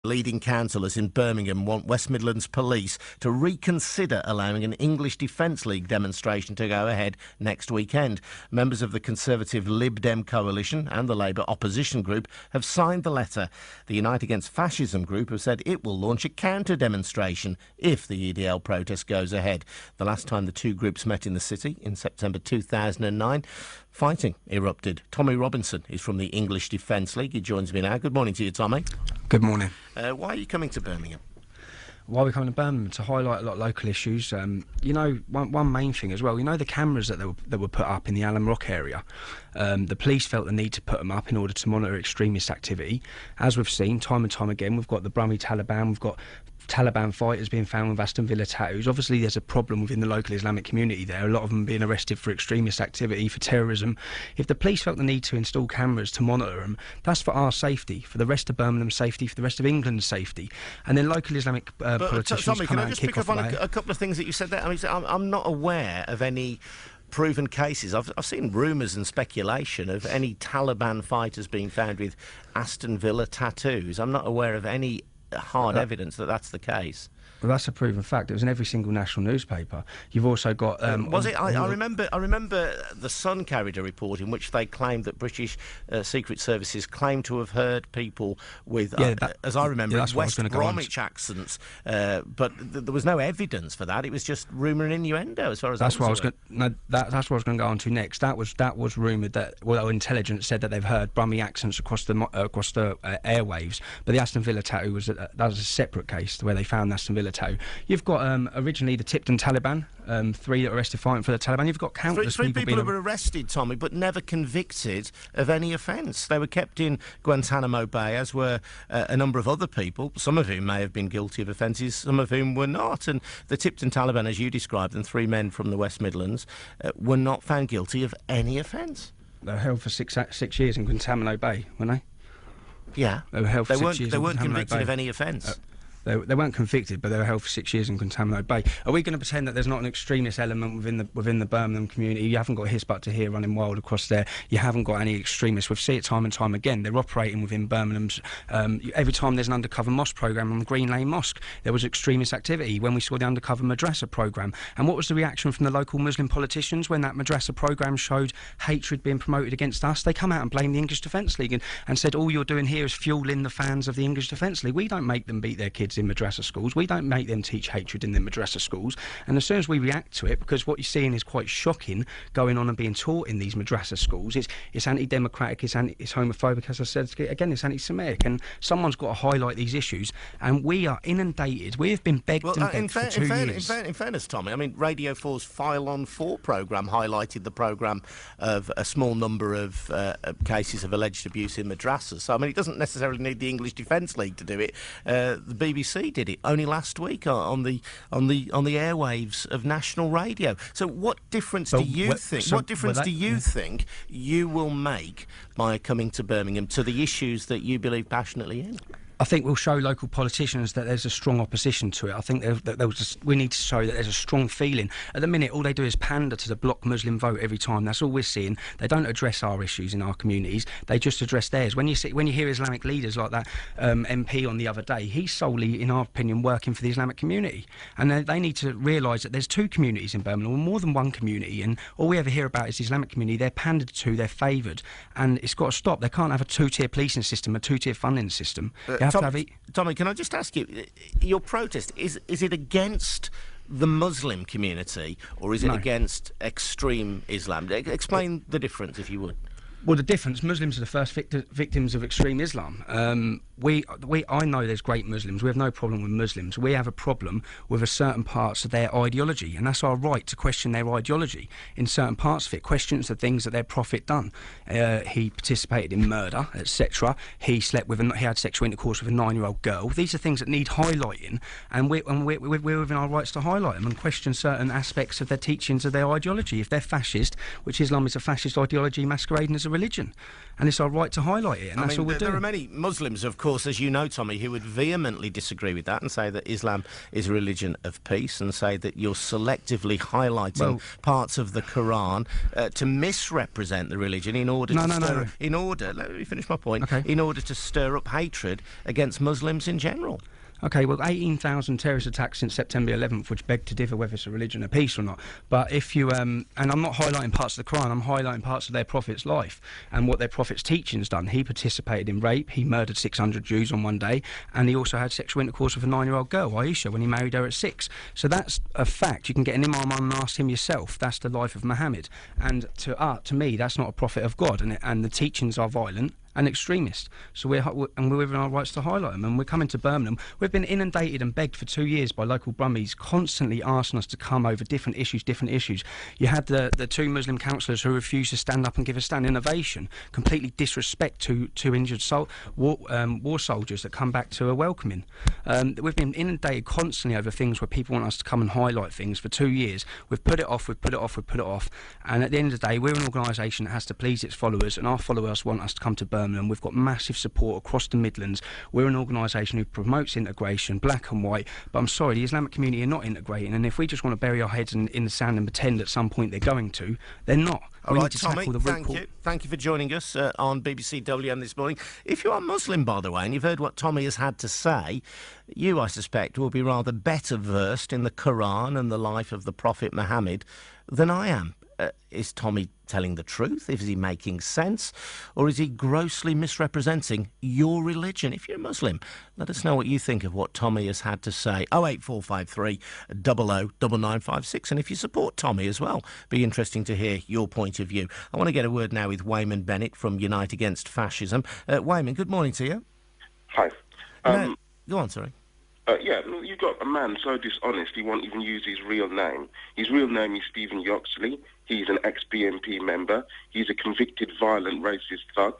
Leading councillors in Birmingham want West Midlands Police to reconsider allowing an English Defence League demonstration to go ahead next weekend. Members of the Conservative Lib Dem coalition and the Labour opposition group have signed the letter. The Unite Against Fascism group have said it will launch a counter-demonstration if the EDL protest goes ahead. The last time the two groups met in the city, in September 2009, fighting erupted. Tommy Robinson is from the English Defence League. He joins me now. Good morning to you, Tommy. Good morning. Why are you coming to Birmingham? Why are we coming to Birmingham? To highlight a lot of local issues. You know, one main thing as well, you know the cameras that were put up in the Alum Rock area? The police felt the need to put them up in order to monitor extremist activity. As we've seen time and time again, we've got the Brummy Taliban, we've got Taliban fighters being found with Aston Villa tattoos. Obviously there's a problem within the local Islamic community there, a lot of them being arrested for extremist activity, for terrorism. If the police felt the need to install cameras to monitor them, that's for our safety, for the rest of Birmingham's safety, for the rest of England's safety. And then local Islamic politicians Tommy, come can out I just and kick pick up off on a couple of things that you said there? I mean, I'm not aware of any proven cases. I've seen rumours and speculation of any Taliban fighters being found with Aston Villa tattoos. I'm not aware of any hard evidence that that's the case. Well, that's a proven fact. It was in every single national newspaper. You've also got... was it? I remember The Sun carried a report in which they claimed that British Secret Services claimed to have heard people with, as I remember, West Bromwich accents, but there was no evidence for that. It was just rumour and innuendo, as far as that's what I was going. No, that's what I was going to go on to next. That was rumoured that, well, intelligence said that they've heard Brummy accents across the airwaves, but the Aston Villa tattoo was that was a separate case where they found Aston Villa tattoo. You've got originally the Tipton Taliban, 3 that were arrested fighting for the Taliban. You've got countless three people who were arrested, Tommy, but never convicted of any offence. They were kept in Guantanamo Bay, as were a number of other people, some of whom may have been guilty of offences, some of whom were not. And the Tipton Taliban, as you described them, 3 men from the West Midlands, were not found guilty of any offence. They were held for 6 years in Guantanamo Bay, weren't they? Yeah. They were held for 6 years. They weren't convicted of any offence. They weren't convicted, but they were held for 6 years in Guantanamo Bay. Are we going to pretend that there's not an extremist element within the Birmingham community? You haven't got His But to Hear running wild across there. You haven't got any extremists. We've seen it time and time again. They're operating within Birmingham's. Every time there's an undercover mosque programme on Green Lane Mosque, there was extremist activity. When we saw the undercover madrasa programme, and what was the reaction from the local Muslim politicians when that madrasa programme showed hatred being promoted against us? They come out and blame the English Defence League and said all you're doing here is fuelling the fans of the English Defence League. We don't make them beat their kids in madrasa schools. We don't make them teach hatred in the madrasa schools. And as soon as we react to it, because what you're seeing is quite shocking going on and being taught in these madrasa schools, it's anti-democratic, it's homophobic, as I said, again, it's anti-Semitic, and someone's got to highlight these issues, and we are inundated. We have been begged and begged for 2 years. In fairness, Tommy, I mean, Radio 4's File on 4 programme highlighted the programme of a small number of cases of alleged abuse in madrasas. So, I mean, it doesn't necessarily need the English Defence League to do it. The BBC did it only last week on the airwaves of national radio. So what difference do you think you will make by coming to Birmingham to the issues that you believe passionately in? I think we'll show local politicians that there's a strong opposition to it. I think we need to show that there's a strong feeling. At the minute, all they do is pander to the bloc Muslim vote every time. That's all we're seeing. They don't address our issues in our communities. They just address theirs. When you hear Islamic leaders like that MP on the other day, he's solely, in our opinion, working for the Islamic community. And they need to realise that there's 2 communities in Birmingham, or more than one community, and all we ever hear about is the Islamic community. They're pandered to, they're favoured, and it's got to stop. They can't have a 2-tier policing system, a 2-tier funding system. Tommy, can I just ask you, your protest, is it against the Muslim community, or is it against extreme Islam? Explain the difference, if you would. Well, the difference, Muslims are the first victims of extreme Islam. I know there's great Muslims. We have no problem with Muslims. We have a problem with certain parts of their ideology, and that's our right to question their ideology in certain parts of it. Questions the things that their prophet done. He participated in murder, etc. He had sexual intercourse with a 9-year-old girl. These are things that need highlighting, and we're within our rights to highlight them and question certain aspects of their teachings of their ideology. If they're fascist, which Islam is a fascist ideology masquerading as a religion, and it's our right to highlight it, and that's all we're doing. There are many Muslims, of course, course, as you know, Tommy, who would vehemently disagree with that and say that Islam is a religion of peace, and say that you're selectively highlighting parts of the Quran to misrepresent the religion in order let me finish my point. Okay. In order to stir up hatred against Muslims in general. Okay, well, 18,000 terrorist attacks since September 11th, which beg to differ whether it's a religion of peace or not. But if you, and I'm not highlighting parts of the Quran, I'm highlighting parts of their prophet's life and what their prophet's teaching's done. He participated in rape, he murdered 600 Jews on one day, and he also had sexual intercourse with a 9-year-old girl, Aisha, when he married her at 6. So that's a fact. You can get an imam and ask him yourself. That's the life of Muhammad. And to me, that's not a prophet of God, and the teachings are violent and extremist. So we're within our rights to highlight them. And we're coming to Birmingham. We've been inundated and begged for 2 years by local Brummies, constantly asking us to come over different issues. You had the 2 Muslim councillors who refused to stand up and give a standing ovation, completely disrespect to injured war soldiers that come back to a welcoming. We've been inundated constantly over things where people want us to come and highlight things for 2 years. We've put it off. And at the end of the day, we're an organisation that has to please its followers, and our followers want us to come to Birmingham. We've got massive support across the Midlands. We're an organisation who promotes integration, black and white, but I'm sorry, the Islamic community are not integrating, and if we just want to bury our heads in the sand and pretend at some point they're going to, they're not. All right, Tommy, thank you for joining us on BBC WM this morning. If you are Muslim, by the way, and you've heard what Tommy has had to say, you, I suspect, will be rather better versed in the Quran and the life of the Prophet Muhammad than I am. Is Tommy telling the truth? Is he making sense? Or is he grossly misrepresenting your religion? If you're a Muslim, let us know what you think of what Tommy has had to say. 08453 00 9956. And if you support Tommy as well, be interesting to hear your point of view. I want to get a word now with Wayman Bennett from Unite Against Fascism. Wayman, good morning to you. Hi. Go on, sorry. You've got a man so dishonest he won't even use his real name. His real name is Stephen Yoxley. He's an ex-BNP member. He's a convicted violent racist thug.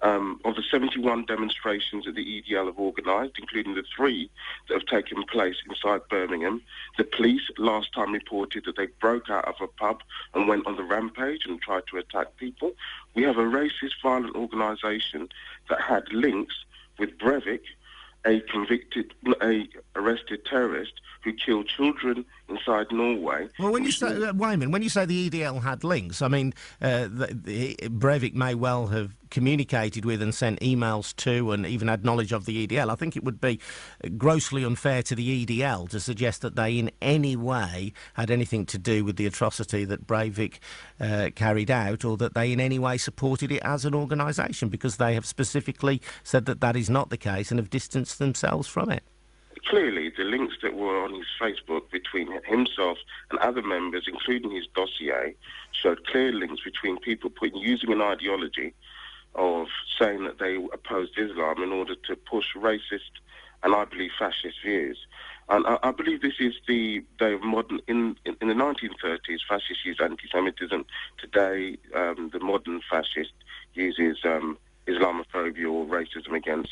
Of the 71 demonstrations that the EDL have organised, including the 3 that have taken place inside Birmingham, the police last time reported that they broke out of a pub and went on the rampage and tried to attack people. We have a racist violent organisation that had links with Breivik, a arrested terrorist who killed children inside Norway. Well, when you say Wayman, when you say the EDL had links, I mean Breivik may well have communicated with and sent emails to and even had knowledge of the EDL. I think it would be grossly unfair to the EDL to suggest that they in any way had anything to do with the atrocity that Breivik carried out, or that they in any way supported it as an organisation, because they have specifically said that that is not the case and have distanced themselves from it. Clearly, the links that were on his Facebook between himself and other members, including his dossier, showed clear links between people using an ideology of saying that they opposed Islam in order to push racist and, I believe, fascist views. And I believe this is the day of modern... In the 1930s, fascists used anti-Semitism. Today, the modern fascist uses Islamophobia or racism against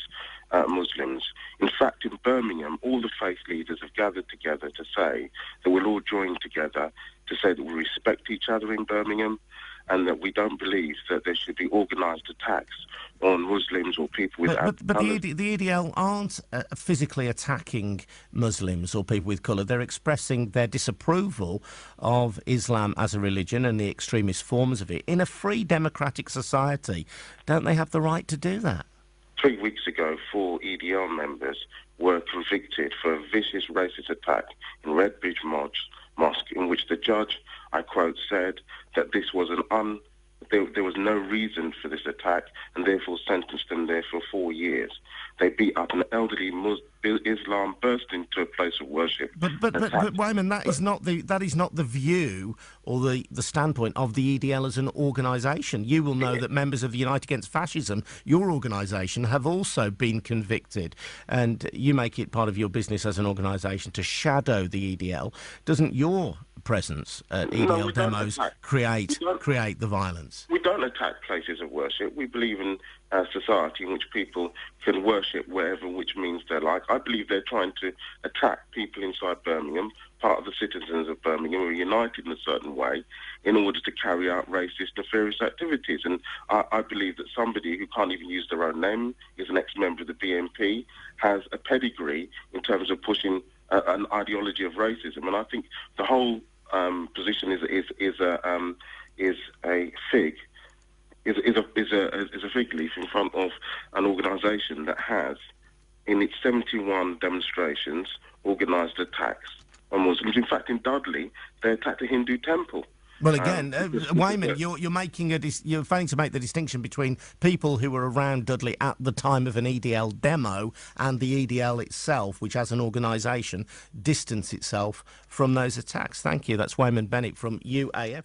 Muslims. In fact, in Birmingham, all the faith leaders have gathered together to say that we'll all join together to say that we respect each other in Birmingham, and that we don't believe that there should be organised attacks on Muslims or people with... But the EDL aren't physically attacking Muslims or people with colour. They're expressing their disapproval of Islam as a religion and the extremist forms of it. In a free democratic society, don't they have the right to do that? 3 weeks ago, 4 EDL members were convicted for a vicious racist attack in Redbridge Mosque, in which the judge, I quote, said that this was there was no reason for this attack, and therefore sentenced them there for 4 years. They beat up an elderly Islam, burst into a place of worship. But Wayman, that is not the view or the standpoint of the EDL as an organisation. You will know that members of the Unite Against Fascism, your organisation, have also been convicted, and you make it part of your business as an organisation to shadow the EDL. Doesn't your presence at EDL demos create the violence? We don't attack places of worship. We believe in a society in which people can worship wherever which means they like. I believe they're trying to attack people inside Birmingham, part of the citizens of Birmingham who are united in a certain way in order to carry out racist, nefarious activities. And I believe that somebody who can't even use their own name, is an ex-member of the BNP, has a pedigree in terms of pushing an ideology of racism. And I think the whole position is a fig leaf in front of an organisation that has, in its 71 demonstrations, organised attacks on Muslims. In fact, in Dudley, they attacked a Hindu temple. Well, again, Wayman, you're failing to make the distinction between people who were around Dudley at the time of an EDL demo and the EDL itself, which as an organisation distance itself from those attacks. Thank you. That's Wayman Bennett from UAF.